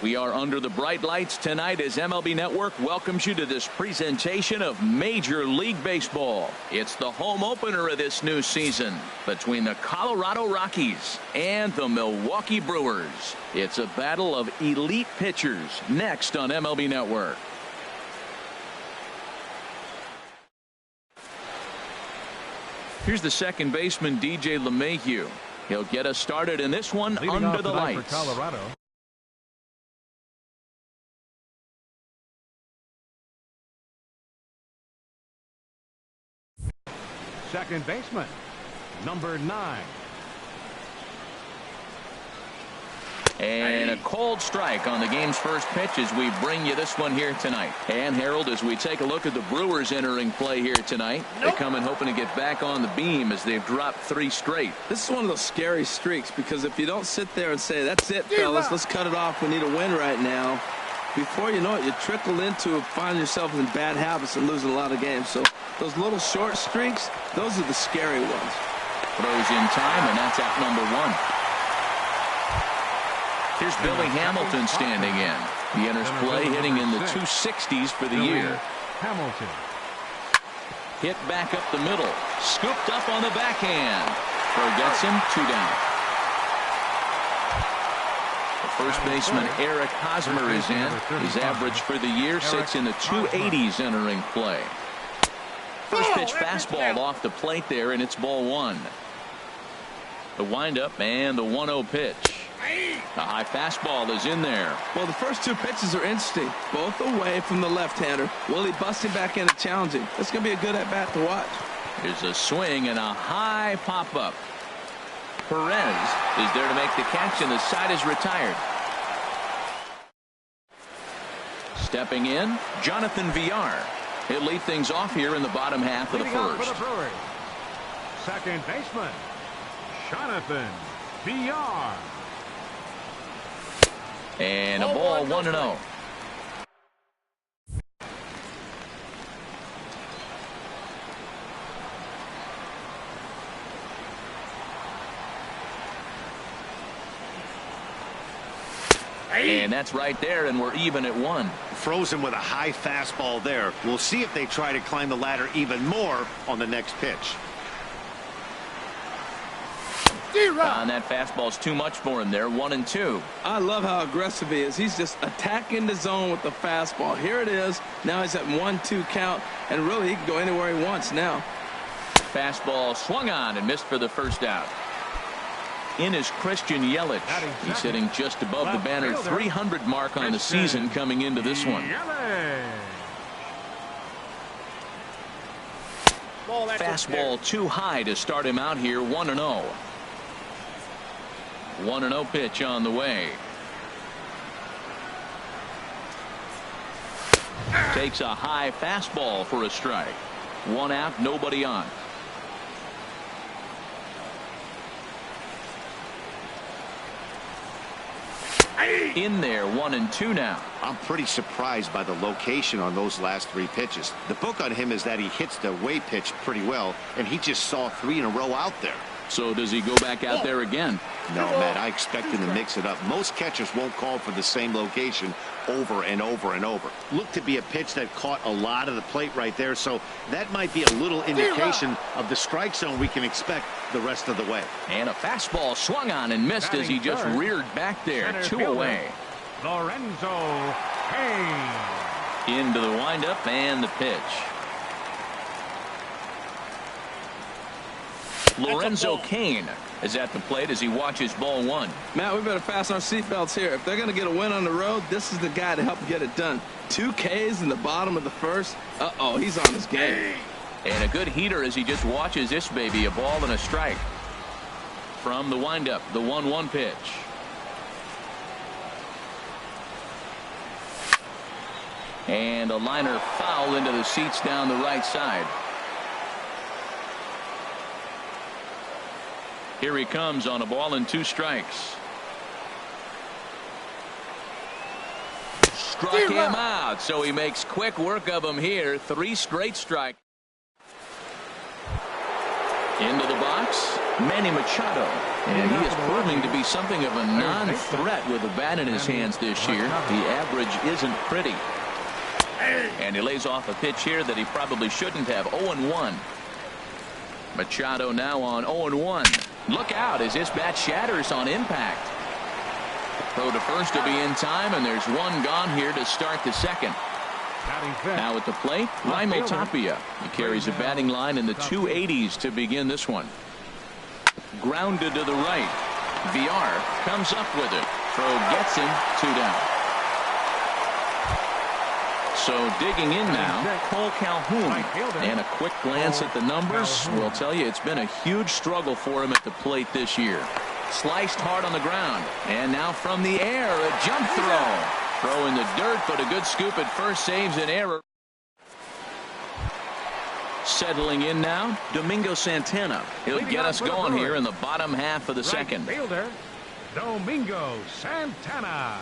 We are under the bright lights tonight as MLB Network welcomes you to this presentation of Major League Baseball. It's the home opener of this new season between the Colorado Rockies and the Milwaukee Brewers. It's a battle of elite pitchers next on MLB Network. Here's the second baseman, DJ LeMahieu. He'll get us started in this one under the lights. For Colorado. Second baseman, number 9. And a cold strike on the game's first pitch as we bring you this one here tonight. And Harold, as we take a look at the Brewers entering play here tonight, they come in hoping to get back on the beam as they've dropped 3 straight. This is one of those scary streaks because if you don't sit there and say, that's it, fellas, let's cut it off, we need a win right now, before you know it, you trickle into find yourself in bad habits and losing a lot of games. So those little short streaks, those are the scary ones. Throws in time, and that's out number 1. Here's Billy Hamilton standing in. He enters play hitting in the 260s for the year. Hamilton. Hit back up the middle. Scooped up on the backhand. Forgets him, 2 down. The first baseman, Eric Hosmer, is in. His average for the year sits in the 280s entering play. First pitch fastball off the plate there, and it's ball 1. The windup and the 1-0 pitch. The high fastball is in there. Well, the first 2 pitches are interesting. Both away from the left-hander. Willie busting back in and challenging. That's going to be a good at-bat to watch. There's a swing and a high pop-up. Perez is there to make the catch, and the side is retired. Stepping in, Jonathan Villar. He'll lead things off here in the bottom half of the first. Second baseman, Jonathan Villar. And a ball 1-0. And that's right there, and we're even at 1. Frozen with a high fastball there. We'll see if they try to climb the ladder even more on the next pitch. And that fastball's too much for him there. 1-2. I love how aggressive he is. He's just attacking the zone with the fastball. Here it is. Now he's at 1-2 count, and really he can go anywhere he wants now. Fastball swung on and missed for the first out. In is Christian Yelich. He's hitting just above the banner 300 mark on the season coming into this one. Fastball too high to start him out here. 1-0. 1-0 pitch on the way. Takes a high fastball for a strike. 1 out, nobody on. In there, 1-2 now. I'm pretty surprised by the location on those last 3 pitches. The book on him is that he hits the way pitch pretty well, and he just saw 3 in a row out there. So does he go back out there again? No, Matt, I expect him to mix it up. Most catchers won't call for the same location over and over and over. Looked to be a pitch that caught a lot of the plate right there, so that might be a little indication of the strike zone we can expect the rest of the way. And a fastball swung on and missed as he just reared back there. 2 away. Lorenzo Cain. Into the windup and the pitch. Lorenzo Cain is at the plate as he watches ball 1. Matt, we better fasten our seatbelts here. If they're going to get a win on the road, this is the guy to help get it done. 2 Ks in the bottom of the first. Uh-oh, he's on his game. And a good heater as he just watches this baby. A ball and a strike. From the windup, the 1-1 pitch. And a liner foul into the seats down the right side. Here he comes on a ball and 2 strikes. Struck him out, so he makes quick work of him here. 3 straight strikes. Into the box, Manny Machado. And he is proving to be something of a non-threat with the bat in his hands this year. The average isn't pretty. And he lays off a pitch here that he probably shouldn't have. 0-1. Machado now on 0-1. Look out as this bat shatters on impact. Throw to first to be in time, and there's one gone here to start the second. Now at the plate, Raimel Tapia. He carries a batting line in the 280s to begin this one. Grounded to the right. VR comes up with it. Throw gets him. 2 down. So digging in now, Cole Calhoun. And a quick glance at the numbers will tell you it's been a huge struggle for him at the plate this year. Sliced hard on the ground. And now from the air, a jump throw. Throw in the dirt, but a good scoop at first saves an error. Settling in now, Domingo Santana. He'll get us going here in the bottom half of the second. Fielder, Domingo Santana.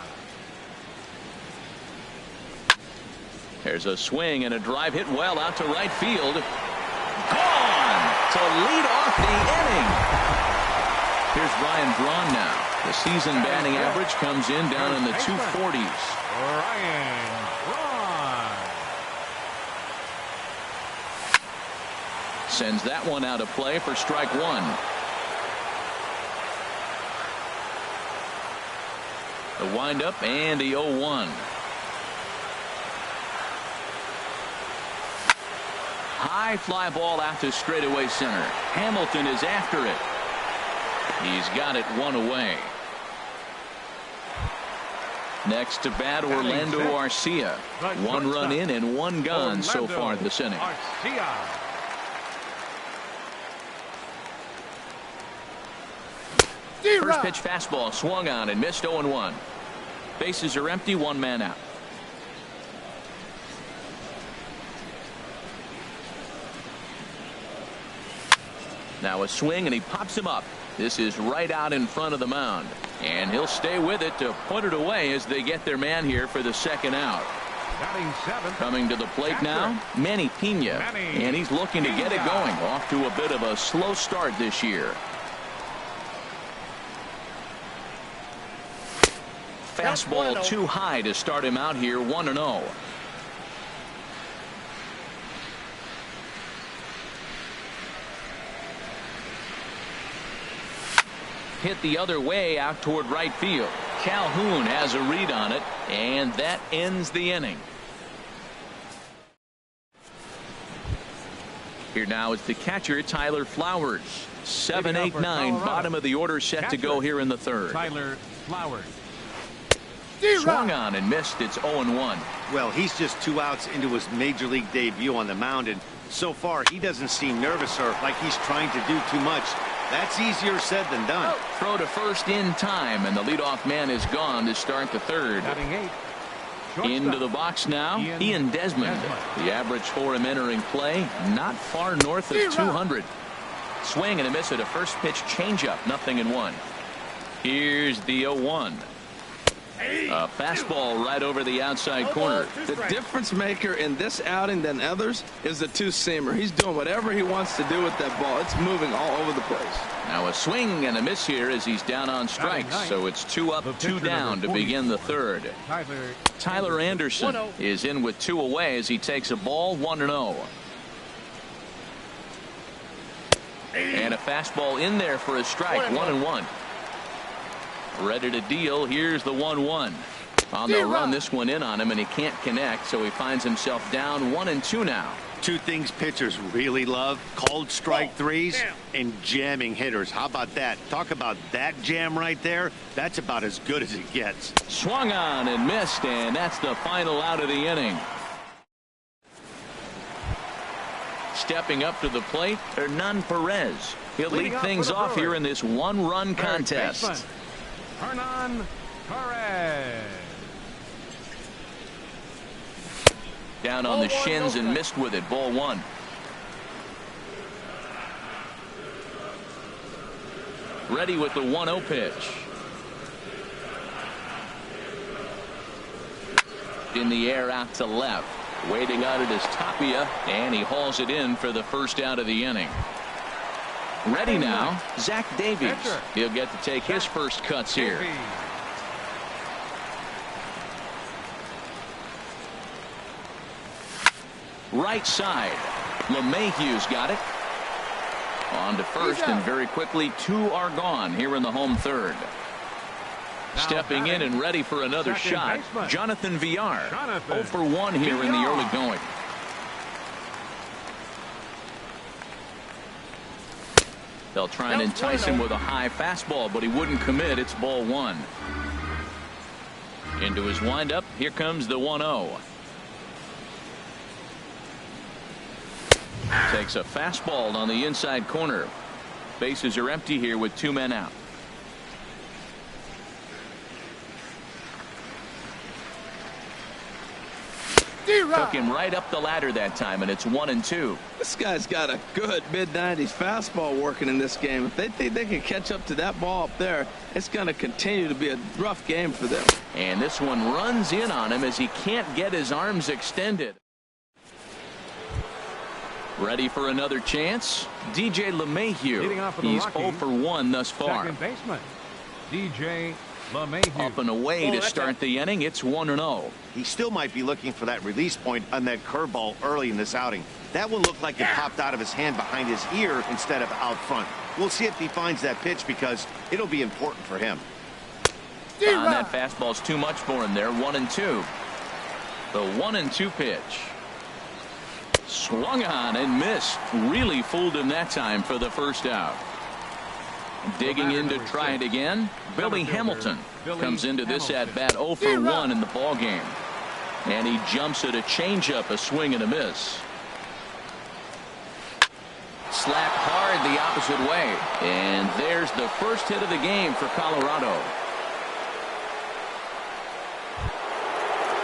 There's a swing and a drive hit well out to right field. Gone to lead off the inning. Here's Ryan Braun now. The season batting average comes in down in the 240s. Ryan Braun. Sends that one out of play for strike one. The windup and the 0-1. High fly ball out to straightaway center. Hamilton is after it. He's got it one away. Next to bat, Orlando Arcia. 1 run in and 1 gone so far this inning. First pitch fastball swung on and missed. 0-1. Bases are empty, 1 man out. Now a swing and he pops him up. This is right out in front of the mound. And he'll stay with it to put it away as they get their man here for the second out. Coming to the plate now, Manny Pena. And he's looking to get it going. Off to a bit of a slow start this year. Fastball too high to start him out here. 1-0. Hit the other way out toward right field. Calhoun has a read on it, and that ends the inning. Here now is the catcher, Tyler Flowers. 7, 8, 9, bottom of the order set to go here in the third. Tyler Flowers. Swung on and missed. It's 0-1. Well, he's just 2 outs into his major league debut on the mound, and so far he doesn't seem nervous or like he's trying to do too much. That's easier said than done. Throw to first in time, and the leadoff man is gone to start the third. Into the box now, Ian Desmond. The average for him entering play, not far north of 200. Swing and a miss at a first pitch changeup. 0-1. Here's the 0-1. A fastball right over the outside corner. The difference maker in this outing than others is the two-seamer. He's doing whatever he wants to do with that ball. It's moving all over the place. Now a swing and a miss here as he's down on strikes. So it's 2 up, 2 down to begin the third. Tyler Anderson is in with 2 away as he takes a ball. 1-0. And a fastball in there for a strike. 1-1. Ready to deal. Here's the 1-1. On the run, this one in on him, and he can't connect, so he finds himself down 1-2 now. 2 things pitchers really love: called strike threes and jamming hitters. How about that? Talk about that jam right there. That's about as good as it gets. Swung on and missed, and that's the final out of the inning. Stepping up to the plate, Hernan Perez. He'll lead things off here in this 1-run contest. Hernan Perez. Down on the shins and missed with it. Ball 1. Ready with the 1-0 pitch. In the air out to left. Waiting on it is Tapia, and he hauls it in for the first out of the inning. Ready now, Zach Davies. He'll get to take his first cuts here. Right side. LeMahieu's got it. On to first, and very quickly 2 are gone here in the home third. Stepping in and ready for another shot, Jonathan Villar. 0 for 1 here in the early going. They'll try and entice him with a high fastball, but he wouldn't commit. It's ball 1. Into his windup. Here comes the 1-0. Takes a fastball on the inside corner. Bases are empty here with 2 men out. Took him right up the ladder that time, and it's 1-2. This guy's got a good mid-90s fastball working in this game. If they think they can catch up to that ball up there, it's going to continue to be a rough game for them. And this one runs in on him as he can't get his arms extended. Ready for another chance? DJ LeMahieu. He's 0 for 1 thus far. Second baseman, DJ LeMahieu. Up and away to start the inning. It's 1-0. He still might be looking for that release point on that curveball early in this outing. That one looked like it popped out of his hand behind his ear instead of out front. We'll see if he finds that pitch because it'll be important for him. That fastball's too much for him there. 1-2. The 1-2 pitch. Swung on and missed. Really fooled him that time for the first out. Digging in to try it again. Billy Hamilton comes into this at bat 0 for 1 in the ball game. And he jumps at a changeup, a swing and a miss. Slapped hard the opposite way. And there's the first hit of the game for Colorado.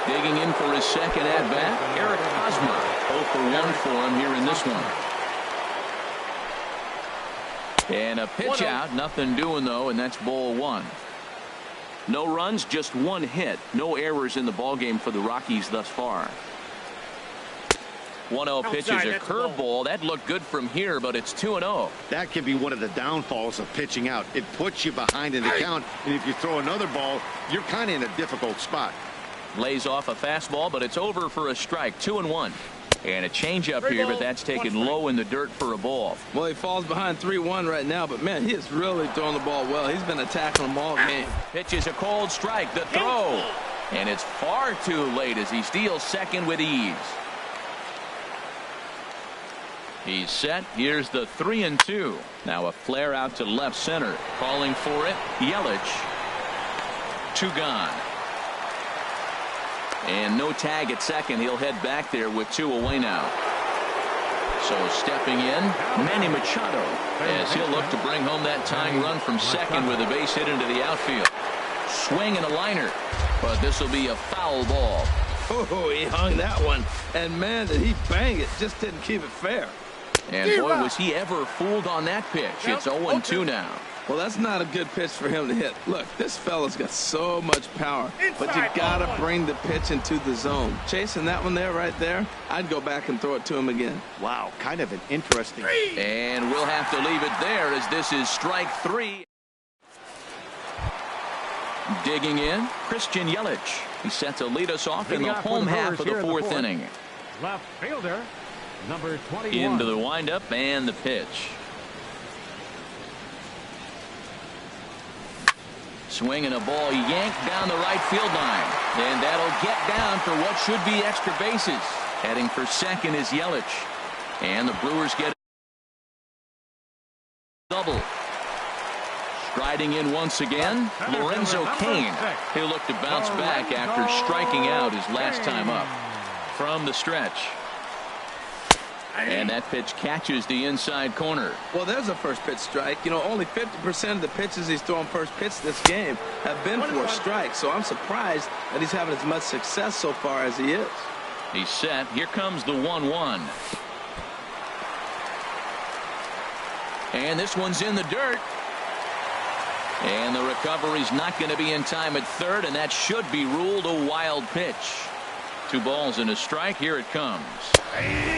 Digging in for his second at bat, Eric Hosmer. 0 for 1 for him here in this one. And a pitch out, nothing doing though, and that's ball 1. No runs, just 1 hit. No errors in the ball game for the Rockies thus far. 1-0 pitch is a curveball. That looked good from here, but it's 2-0. That could be one of the downfalls of pitching out. It puts you behind in the count, and if you throw another ball, you're kind of in a difficult spot. Lays off a fastball, but it's over for a strike. 2-1. And a changeup here, but that's taken low in the dirt for a ball. Well, he falls behind 3-1 right now, but man, he is really throwing the ball well. He's been attacking them all game. Pitch is a cold strike. The throw. And it's far too late as he steals second with ease. He's set. Here's the 3-2. Now a flare out to left center. Calling for it. Yelich. 2 gone. And no tag at second. He'll head back there with 2 away now. So stepping in, Manny Machado, as he'll look to bring home that tying run from second with a base hit into the outfield. Swing and a liner, but this will be a foul ball. Oh, he hung that one. And man, did he bang it. Just didn't keep it fair. And boy, was he ever fooled on that pitch. It's 0-2 now. Well, that's not a good pitch for him to hit. Look, this fella's got so much power, but you gotta bring the pitch into the zone. Chasing that one there, right there, I'd go back and throw it to him again. Wow, kind of an interesting. And we'll have to leave it there as this is strike 3. Digging in, Christian Yelich. He's set to lead us off in the home half of the fourth inning. Left fielder, number 21. Into the windup and the pitch. Swinging a ball yanked down the right field line. And that'll get down for what should be extra bases. Heading for second is Yelich. And the Brewers get a double. Striding in once again, Lorenzo Cain. He'll look to bounce back after striking out his last time up. From the stretch. And that pitch catches the inside corner. Well, there's a first pitch strike. You know, only 50% of the pitches he's throwing first pitch this game have been for a strike. So I'm surprised that he's having as much success so far as he is. He's set. Here comes the 1-1. And this one's in the dirt. And the recovery's not going to be in time at third, and that should be ruled a wild pitch. 2 balls and a strike. Here it comes.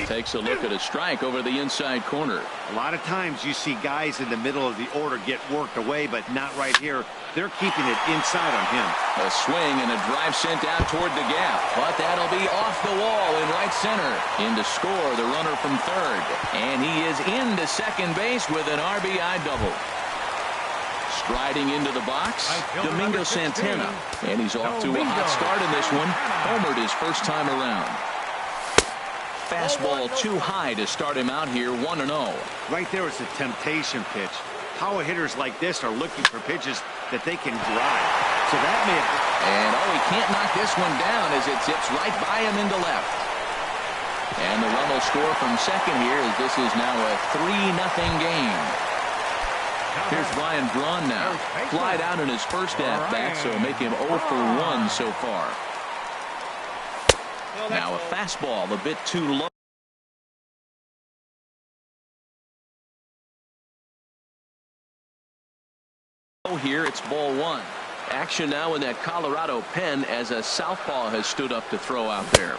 Takes a look at a strike over the inside corner. A lot of times you see guys in the middle of the order get worked away, but not right here. They're keeping it inside on him. A swing and a drive sent out toward the gap, but that'll be off the wall in right center. In to score the runner from third, and he is into second base with an RBI double. Striding into the box, Domingo Santana, and he's off to a hot start in this one. Homered his first time around. Fastball too high to start him out here, 1-0. Right there is a temptation pitch. Power hitters like this are looking for pitches that they can drive. So that may have... And he can't knock this one down as it zips right by him into left. And the run will score from second here as this is now a 3-0 game. Here's Ryan Braun now. Flied out in his first at-bat, so make him 0 for 1 so far. Now a fastball a bit too low. Here it's ball 1. Action now in that Colorado pen as a southpaw has stood up to throw out there.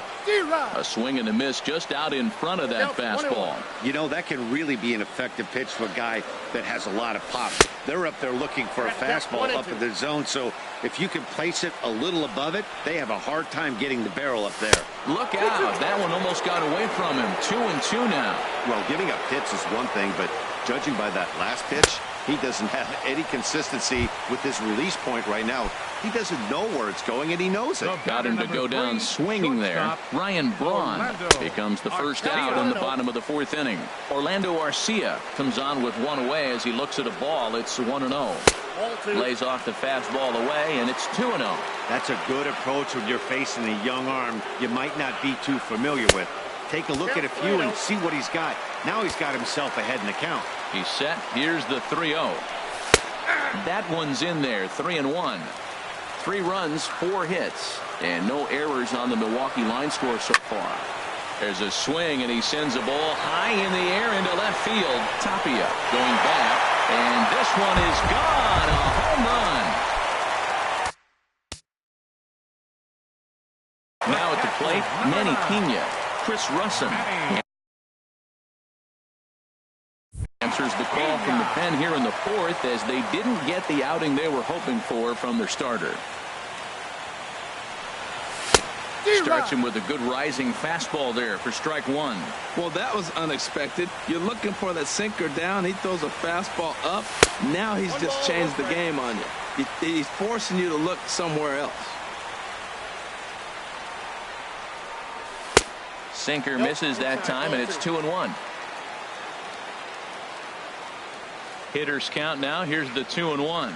A swing and a miss just out in front of that fastball. You know, that can really be an effective pitch for a guy that has a lot of pop. They're up there looking for a fastball up in the zone, so if you can place it a little above it, they have a hard time getting the barrel up there. Look out. That one almost got away from him. 2-2 now. Well, giving up hits is one thing, but judging by that last pitch, he doesn't have any consistency with his release point right now. He doesn't know where it's going, and he knows it. Got him to go down swinging there. Ryan Braun becomes the first out in the bottom of the 4th inning. Orlando Arcia comes on with one away as he looks at a ball. It's 1-0. Lays off the fastball away, and it's 2-0. That's a good approach when you're facing a young arm you might not be too familiar with. Take a look at a few and see what he's got. Now he's got himself ahead in the count. He's set. Here's the 3-0. That one's in there. 3-1. 3 runs, 4 hits, and no errors on the Milwaukee line score so far. There's a swing, and he sends a ball high in the air into left field. Tapia going back, and this one is gone. A home run. Now at the plate, Manny Pena. Chris Russin answers the call from the pen here in the 4th as they didn't get the outing they were hoping for from their starter. Starts him with a good rising fastball there for strike 1. Well, that was unexpected. You're looking for that sinker down. He throws a fastball up. Now he's just changed the game on you. He's forcing you to look somewhere else. Sinker misses that time, and it's 2-1. Hitters count now. Here's the 2-1.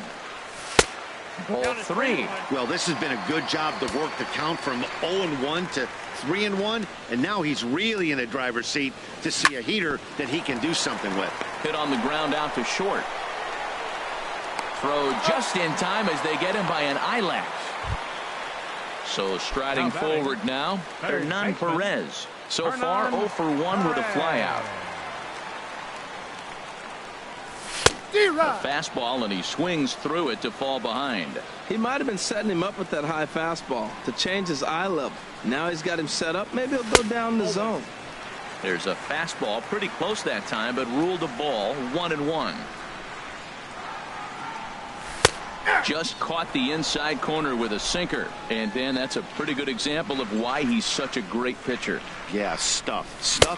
Ball 3. Well, this has been a good job to work the count from 0-1 to 3-1, and now he's really in the driver's seat to see a heater that he can do something with. Hit on the ground out to short. Throw just in time as they get him by an eyelash. So striding forward now, Hernan Perez. So far, 0 for 1 with a flyout. A fastball, and he swings through it to fall behind. He might have been setting him up with that high fastball to change his eye level. Now he's got him set up. Maybe he'll go down the zone. There's a fastball pretty close that time, but ruled a ball. 1-1. Just caught the inside corner with a sinker, and then that's a pretty good example of why he's such a great pitcher. Yeah, stuff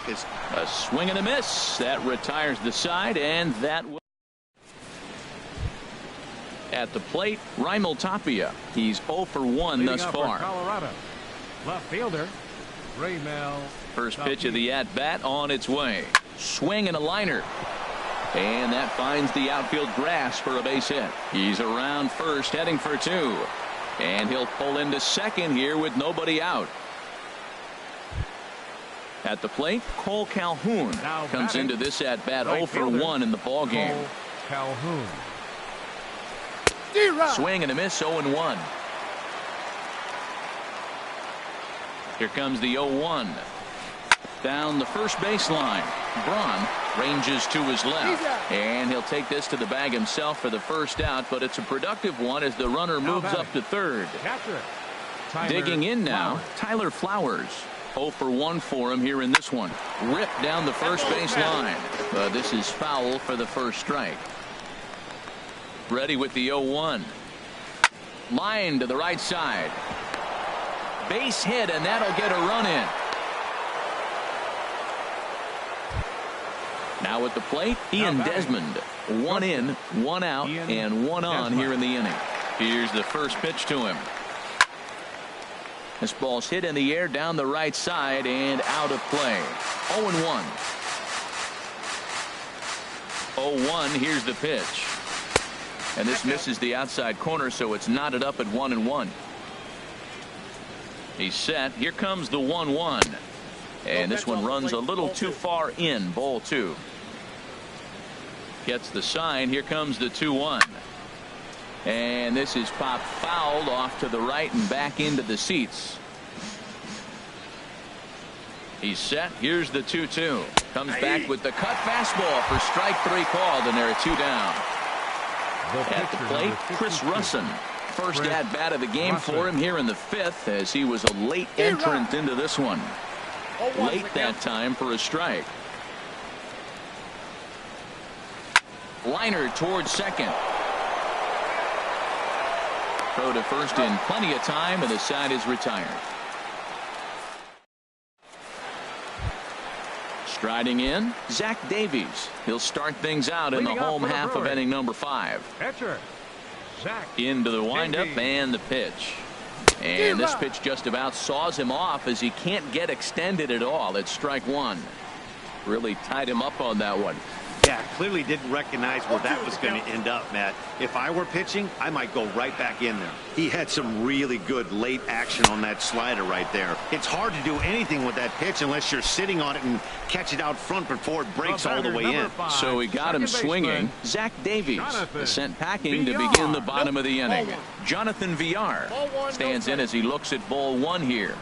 is a swing and a miss that retires the side, and that will at the plate. Raimel Tapia. He's 0 for 1 thus far. Colorado. Left fielder Raimel. First pitch of the at bat on its way. Swing and a liner. And that finds the outfield grass for a base hit. He's around first, heading for 2. And he'll pull into second here with nobody out. At the plate, Cole Calhoun comes into this at bat 0 for 1 in the ball game. Calhoun. Swing and a miss, 0-1. Here comes the 0-1. Down the first baseline. Braun ranges to his left, and he'll take this to the bag himself for the first out, but it's a productive one as the runner moves up to third. Digging in now, Tyler Flowers. 0 for 1 for him here in this one. Ripped down the first base line. This is foul for the first strike. Ready with the 0-1. Line to the right side. Base hit, and that'll get a run in. Now at the plate, Ian Desmond. 1 in, 1 out, and 1 on here in the inning. Here's the first pitch to him. This ball's hit in the air down the right side and out of play. 0-1. 0-1. Here's the pitch. And this misses the outside corner, so it's knotted up at 1-1. He's set. Here comes the 1-1. And this one runs a little too far in. Ball 2. Gets the sign. Here comes the 2-1. And this is popped fouled off to the right and back into the seats. He's set. Here's the 2-2. Comes back with the cut fastball for strike 3 called, and there are 2 down. At the plate, Chris Russin. First at bat of the game for him here in the 5th, as he was a late entrant into this one. Late that time for a strike. Liner towards second. Throw to first in plenty of time, and the side is retired. Striding in, Zach Davies. He'll start things out in the home half of inning number 5. Pitcher, Zach Into the windup and the pitch. And this pitch just about saws him off as he can't get extended at all. It's strike 1. Really tied him up on that one. Yeah, clearly didn't recognize where that was going to end up, Matt. If I were pitching, I might go right back in there. He had some really good late action on that slider right there. It's hard to do anything with that pitch unless you're sitting on it and catch it out front before it breaks all the way in. So he got him swinging. Zach Davies sent packing to begin the bottom of the inning. Jonathan VR stands in as he looks at ball 1 here.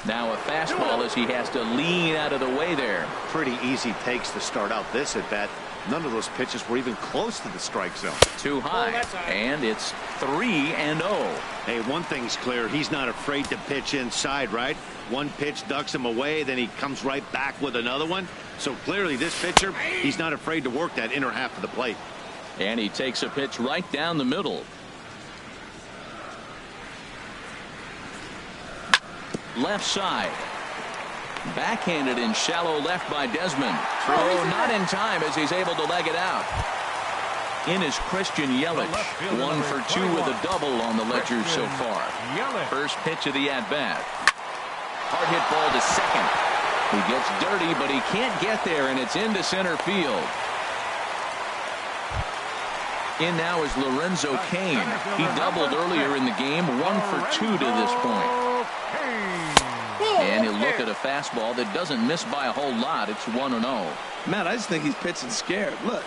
Now a fastball as he has to lean out of the way there. Pretty easy takes to start out this at bat. None of those pitches were even close to the strike zone. Too high, and it's 3-0. Hey, one thing's clear. He's not afraid to pitch inside, right? One pitch ducks him away, then he comes right back with another one. So clearly this pitcher, he's not afraid to work that inner half of the plate. And he takes a pitch right down the middle. Left side. Backhanded in shallow left by Desmond. Throw not in time as he's able to leg it out. In is Christian Yelich. 1 for 2 with a double on the ledger so far. First pitch of the at-bat. Hard hit ball to second. He gets dirty, but he can't get there, and it's into center field. In now is Lorenzo Cain. He doubled earlier in the game. 1 for 2 to this point. And he'll look at a fastball that doesn't miss by a whole lot. It's 1-0. Matt, I just think he's pitching scared. Look,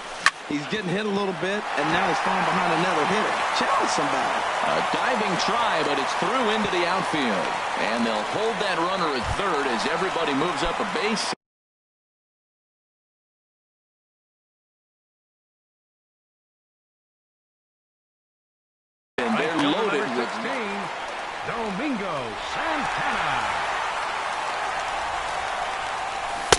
he's getting hit a little bit, and now he's falling behind another hitter. Challenge somebody. A diving try, but it's through into the outfield. And they'll hold that runner at third as everybody moves up a base. And they're loaded with Domingo Santana.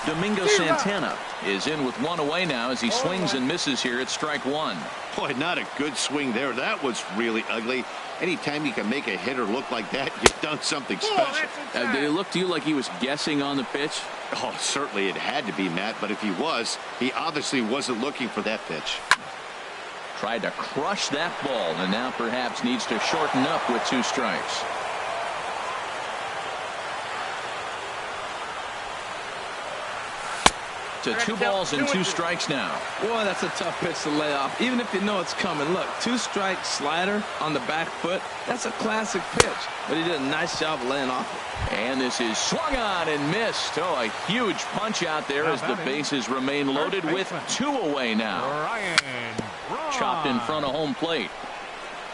Domingo Santana is in with 1 away now as he swings and misses here at strike 1. Boy, not a good swing there. That was really ugly. Anytime you can make a hitter look like that, you've done something special. Did it look to you like he was guessing on the pitch? Oh, certainly it had to be, Matt, but if he was, he obviously wasn't looking for that pitch. Tried to crush that ball, and now perhaps needs to shorten up with 2 strikes. To 2 balls and 2 strikes now. Boy, that's a tough pitch to lay off, even if you know it's coming. Look, 2-strike slider on the back foot. That's a classic pitch, but he did a nice job of laying off it. And this is swung on and missed. Oh, a huge punch out there as the bases remain loaded with 2 away now. Chopped in front of home plate.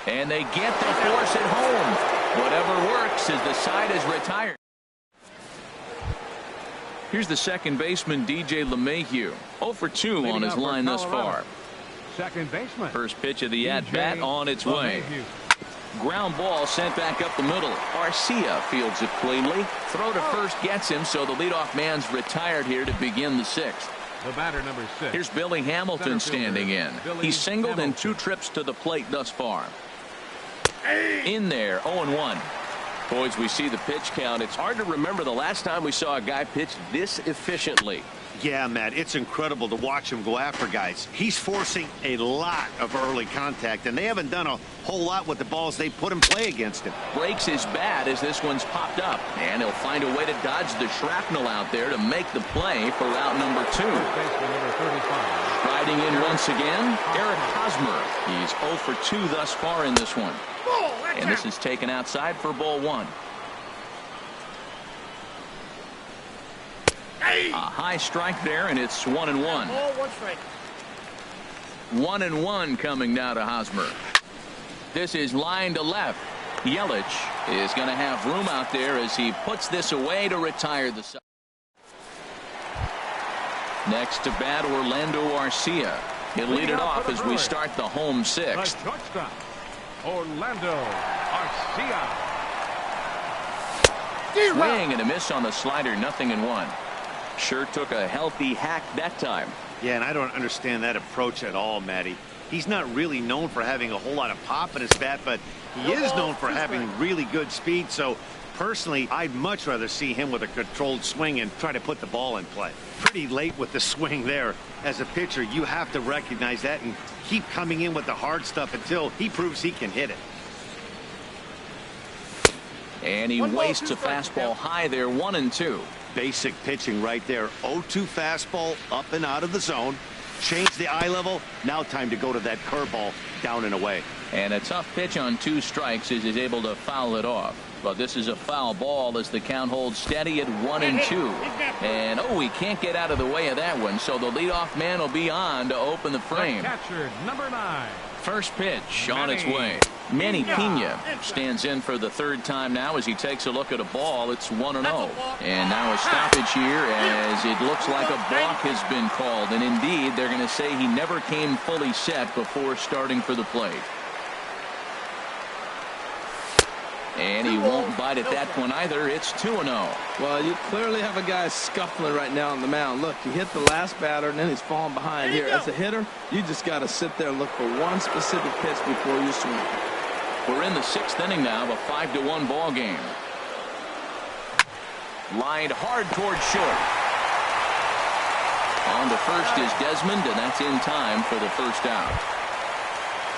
And they get the force at home. Whatever works as the side is retired. Here's the second baseman, DJ LeMahieu. 0 for 2 on his line thus far. Second baseman. First pitch of the at-bat on its way. Ground ball sent back up the middle. Arcia fields it cleanly. Throw to first gets him, so the leadoff man's retired here to begin the sixth. The batter, number 6. Here's Billy Hamilton standing in. He's singled in 2 trips to the plate thus far. In there, 0-1. Boys, we see the pitch count. It's hard to remember the last time we saw a guy pitch this efficiently. Yeah, Matt, it's incredible to watch him go after guys. He's forcing a lot of early contact, and they haven't done a whole lot with the balls they put in play against him. Breaks his bat as this one's popped up, and he'll find a way to dodge the shrapnel out there to make the play for out number 2. Riding in once again, Eric Hosmer. He's 0 for 2 thus far in this one. And this is taken outside for ball 1. A high strike there, and it's 1-1. 1-1 coming now to Hosmer. This is line to left. Yelich is going to have room out there as he puts this away to retire the side. Next to bat, Orlando Arcia. He'll lead it off as we start the home sixth. Orlando Arcia. Swing and a miss on the slider, 0-1. Sure took a healthy hack that time. Yeah, and I don't understand that approach at all, Matty. He's not really known for having a whole lot of pop in his bat, but he is known for having really good speed. So personally, I'd much rather see him with a controlled swing and try to put the ball in play. Pretty late with the swing there. As a pitcher, you have to recognize that and keep coming in with the hard stuff until he proves he can hit it. And he wastes a fastball high there, 1-2. Basic pitching right there. 0-2 fastball up and out of the zone. Change the eye level. Now time to go to that curveball down and away. And a tough pitch on 2 strikes as he's able to foul it off. But this is a foul ball as the count holds steady at 1-2. And he can't get out of the way of that one. So the leadoff man will be on to open the frame. Catcher, number 9. First pitch on its way. Manny Pena stands in for the 3rd time now as he takes a look at a ball. It's 1-0. And now a stoppage here as it looks like a balk has been called. And indeed, they're going to say he never came fully set before starting for the plate. And he won't bite at that one either. It's 2-0. Well, you clearly have a guy scuffling right now on the mound. Look, he hit the last batter, and then he's falling behind here. As a hitter, you just got to sit there and look for one specific pitch before you swing. We're in the 6th inning now of a 5-1 ball game. Lined hard towards short. On to first is Desmond, and that's in time for the first out.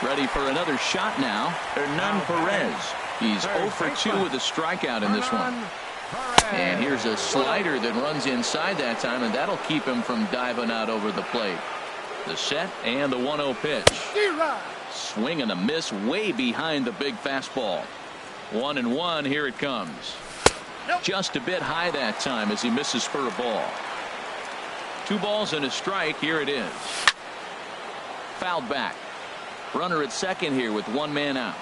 Ready for another shot now, Hernan Perez. He's 0 for 2 with a strikeout in this one. And here's a slider that runs inside that time, and that'll keep him from diving out over the plate. The set and the 1-0 pitch. Swing and a miss way behind the big fastball. 1-1, here it comes. Just a bit high that time as he misses for a ball. 2 balls and a strike, here it is. Fouled back. Runner at second here with 1 man out.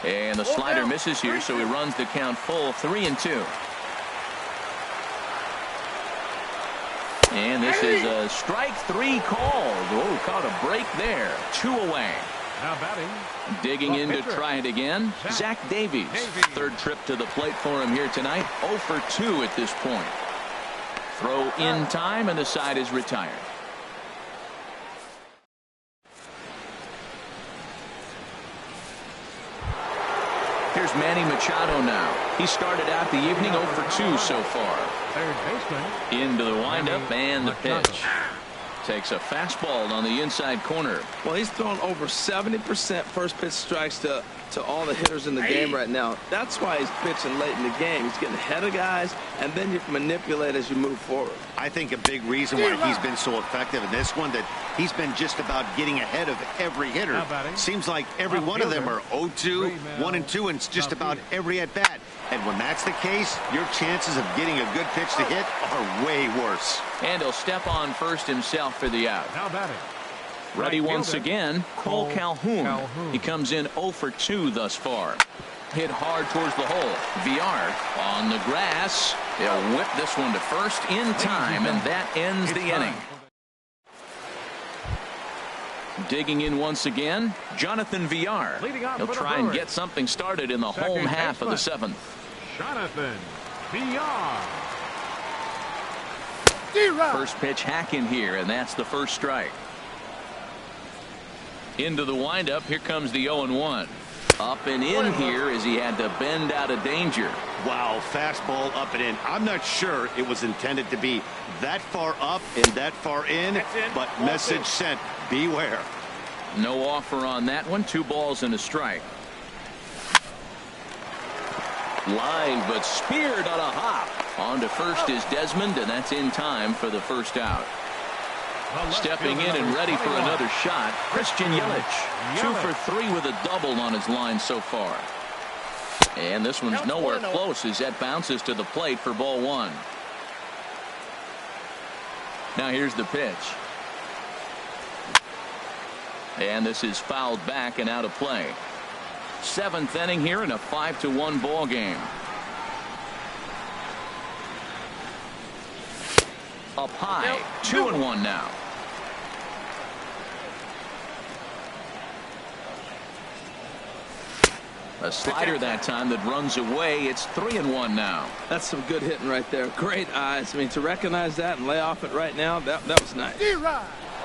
And the slider misses here, so he runs the count full, 3-2. And this is a strike 3 called. Caught a break there. 2 away. Now batting. Digging in to try it again. Zach Davies. 3rd trip to the plate for him here tonight. 0 for 2 at this point. Throw in time, and the side is retired. Here's Manny Machado now. He started out the evening 0 for 2 so far. Third baseman. Into the windup and the pitch. Takes a fastball on the inside corner. Well, he's thrown over 70% first pitch strikes to all the hitters in the game right now. That's why he's pitching late in the game. He's getting ahead of guys, and then you can manipulate as you move forward. I think a big reason why he's been so effective in this one, that he's been just about getting ahead of every hitter. Seems like every one of them are 0-2, 1-2, and it's just about every at-bat. And when that's the case, your chances of getting a good pitch to hit are way worse. And he'll step on first himself for the out. Now batting. Ready once again, Cole Calhoun. He comes in 0 for 2 thus far. Hit hard towards the hole. VR on the grass. He'll whip this one to first in time, and that ends the inning. Digging in once again, Jonathan Villar. He'll try and get something started in the home half of the 7th. Jonathan Villar. First pitch hack in here, and that's the first strike. Into the windup. Here comes the 0-1. Up and in here as he had to bend out of danger. Wow, fastball up and in. I'm not sure it was intended to be that far up and that far in, but message sent. Beware. No offer on that one. 2 balls and a strike. Line, but speared on a hop. On to first is Desmond, and that's in time for the first out. Stepping in and ready for another shot, Christian Yelich. 2 for 3 with a double on his line so far. And this one's nowhere close as that bounces to the plate for ball 1. Now here's the pitch. And this is fouled back and out of play. 7th inning here in a 5-1 ball game. Up high, 2-1 now. A slider that time that runs away. It's 3-1 now. That's some good hitting right there. Great eyes. I mean, to recognize that and lay off it right now, that was nice.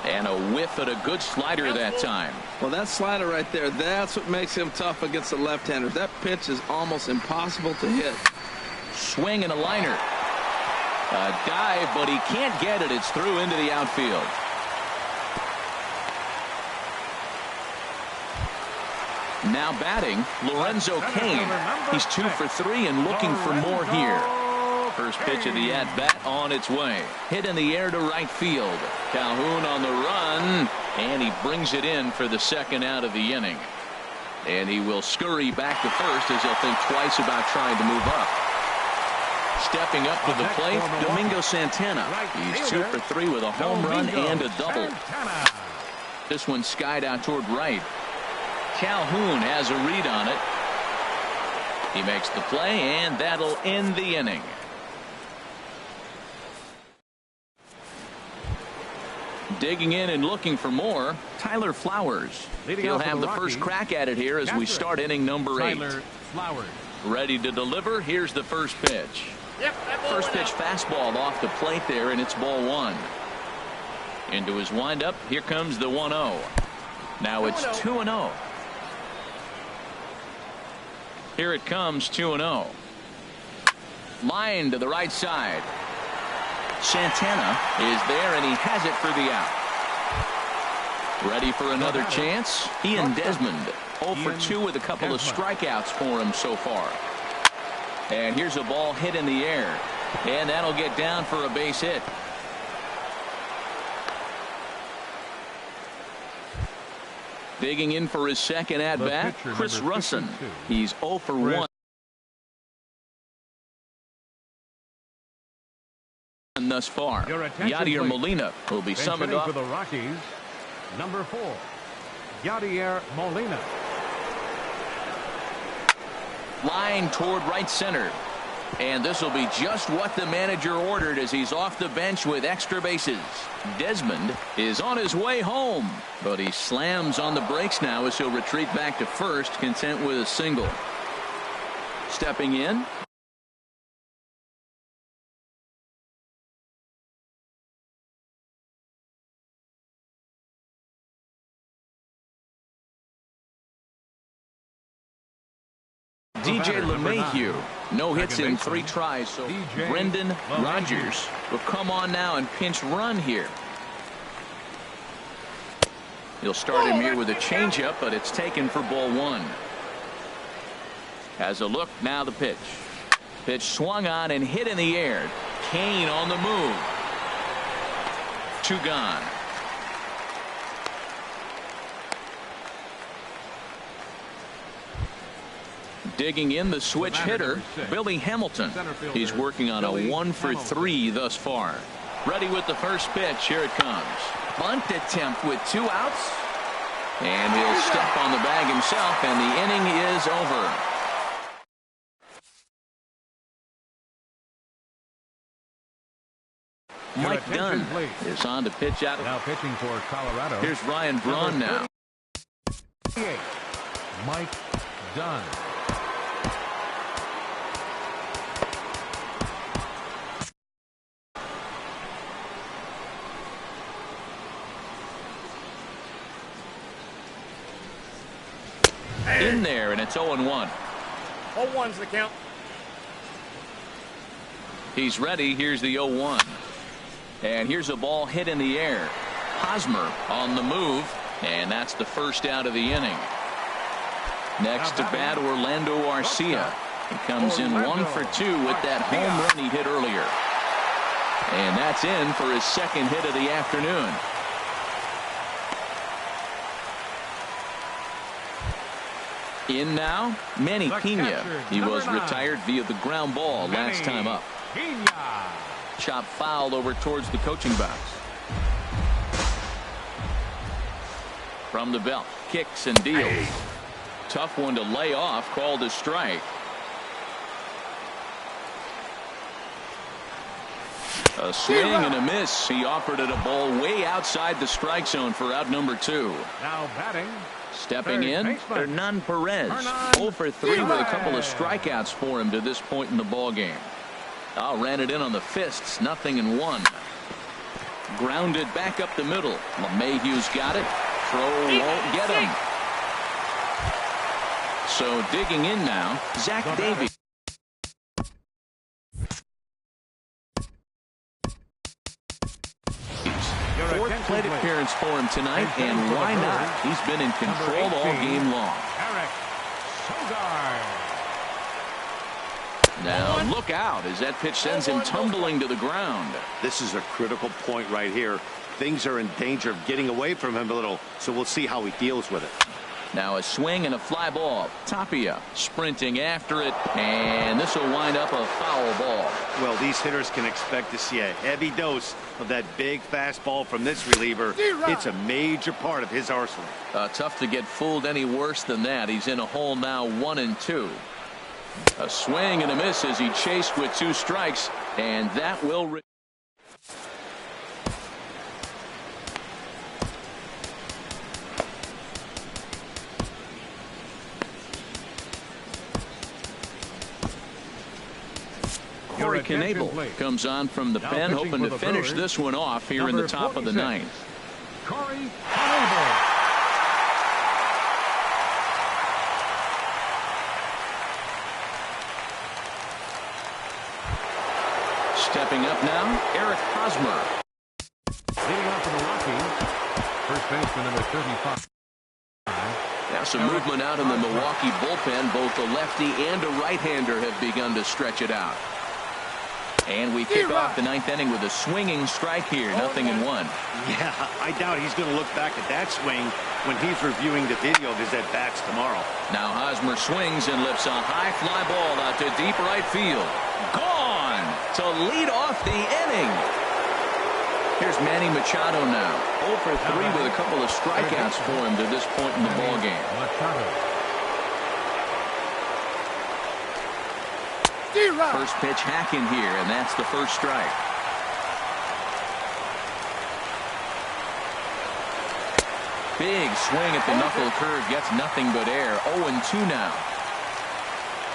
And a whiff at a good slider that time. Well, that slider right there, that's what makes him tough against the left-handers. That pitch is almost impossible to hit. Swing and a liner. A dive, but he can't get it. It's through into the outfield. Now batting, Lorenzo Cain. He's 2 for 3 and looking for more here. First pitch of the at-bat on its way. Hit in the air to right field. Calhoun on the run, and he brings it in for the second out of the inning. And he will scurry back to first as he'll think twice about trying to move up. Stepping up to the plate, Domingo Santana. He's 2 for 3 with a home run and a double. This one skied out toward right. Calhoun has a read on it. He makes the play, and that'll end the inning. Digging in and looking for more, Tyler Flowers. He'll have the first crack at it here as we start inning number 8. Ready to deliver. Here's the first pitch. First pitch fastball off the plate there, and it's ball 1. Into his windup. Here comes the 1-0. Now it's 2-0. Here it comes, 2-0. Line to the right side. Santana is there, and he has it for the out. Ready for another chance. Ian Desmond 0 for 2 with a couple of strikeouts for him so far. And here's a ball hit in the air, and that'll get down for a base hit. Digging in for his second at-bat, Chris Russin. He's 0 for 1 thus far. Yadier Molina will be summoned up. For the Rockies, number 4, Yadier Molina. Line toward right center. And this will be just what the manager ordered as he's off the bench with extra bases. Desmond is on his way home, but he slams on the brakes now as he'll retreat back to first, content with a single. Stepping in. DJ LeMahieu, no hits in 3 tries, so Brendan Rodgers will come on now and pinch run here. He'll start him here with a changeup, but it's taken for ball 1. Has a look, now the pitch. Pitch swung on and hit in the air. Cain on the move. 2 gone. Digging in, the switch hitter, Billy Hamilton. He's working on a 1 for 3 thus far. Ready with the first pitch. Here it comes. Bunt attempt with 2 outs. And he'll step on the bag himself, and the inning is over. Mike Dunn is on to pitch out. Now pitching for Colorado. Here's Ryan Braun now. Mike Dunn. In there, and it's 0-1. 0-1's the count. He's ready. Here's the 0-1. And here's a ball hit in the air. Hosmer on the move, and that's the first out of the inning. Next to bat, Orlando Arcia. He comes in 1 for 2 with that home run he hit earlier. And that's in for his second hit of the afternoon. In now, Manny Pena. He was retired via the ground ball last time up. Chop foul over towards the coaching box. From the belt, kicks and deals. Tough one to lay off, called a strike. A swing and a miss. He offered it a ball way outside the strike zone for out number 2. Now batting. Stepping in, Hernan Perez. 0 for 3 with a couple of strikeouts for him to this point in the ball game. Ran it in on the fists, 0-1. Grounded back up the middle. LeMahieu's got it. Throw won't get him. So digging in now, Zach Davies. Fourth plate appearance for him tonight, and why not? He's been in control all game long. Now look out as that pitch sends him tumbling to the ground. This is a critical point right here. Things are in danger of getting away from him a little, so we'll see how he deals with it. Now a swing and a fly ball. Tapia sprinting after it, and this will wind up a foul ball. Well, these hitters can expect to see a heavy dose of that big fastball from this reliever. It's a major part of his arsenal. Tough to get fooled any worse than that. He's in a hole now, 1-2. A swing and a miss as he chased with 2 strikes, and that will. Corey Knebel comes on from the pen, hoping to finish this one off here in the top of the 9th. Corey Knebel. Stepping up now, Eric Hosmer. Leading off for the Rockies, first baseman number 35. Now some movement out in the Milwaukee bullpen. Both a lefty and a right-hander have begun to stretch it out. And we kick off the 9th inning with a swinging strike here, 0-1. Yeah, I doubt he's going to look back at that swing when he's reviewing the video of his at-bats tomorrow. Now Hosmer swings and lifts a high fly ball out to deep right field. Gone to lead off the inning. Here's Manny Machado now. 0 for 3 with a couple of strikeouts for him to this point in the ball game. First pitch hacking here, and that's the first strike. Big swing at the knuckle curve, gets nothing but air. 0-2 now.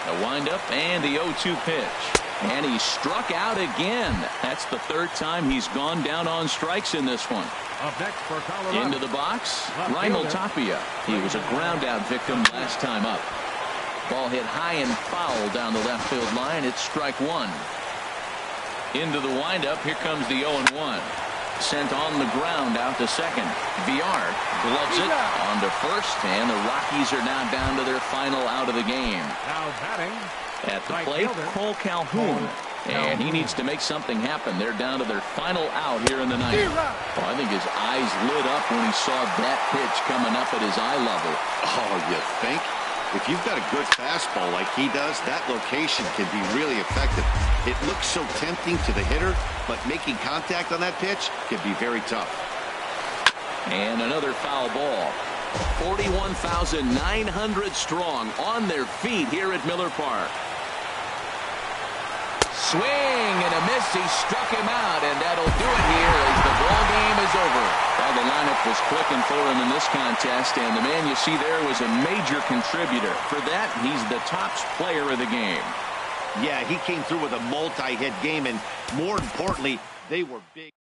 The windup and the 0-2 pitch. And he struck out again. That's the 3rd time he's gone down on strikes in this one. Up next for Colorado. Into the box, Raimel Tapia. He was a ground out victim last time up. Ball hit high and foul down the left field line. It's strike 1. Into the windup. Here comes the 0-1. Sent on the ground out to second. Villar gloves it on to first, and the Rockies are now down to their final out of the game. Now batting. At the plate, Cole Calhoun. And he needs to make something happen. They're down to their final out here in the 9th. Oh, I think his eyes lit up when he saw that pitch coming up at his eye level. Oh, you think? If you've got a good fastball like he does, that location can be really effective. It looks so tempting to the hitter, but making contact on that pitch can be very tough. And another foul ball. 41,900 strong on their feet here at Miller Park. swing and a miss. He struck him out, and that'll do it here as the ball game is over. Well, the lineup was clicking for him in this contest, and the man you see there was a major contributor. For that, he's the top player of the game. Yeah, he came through with a multi-hit game, and more importantly, they were big.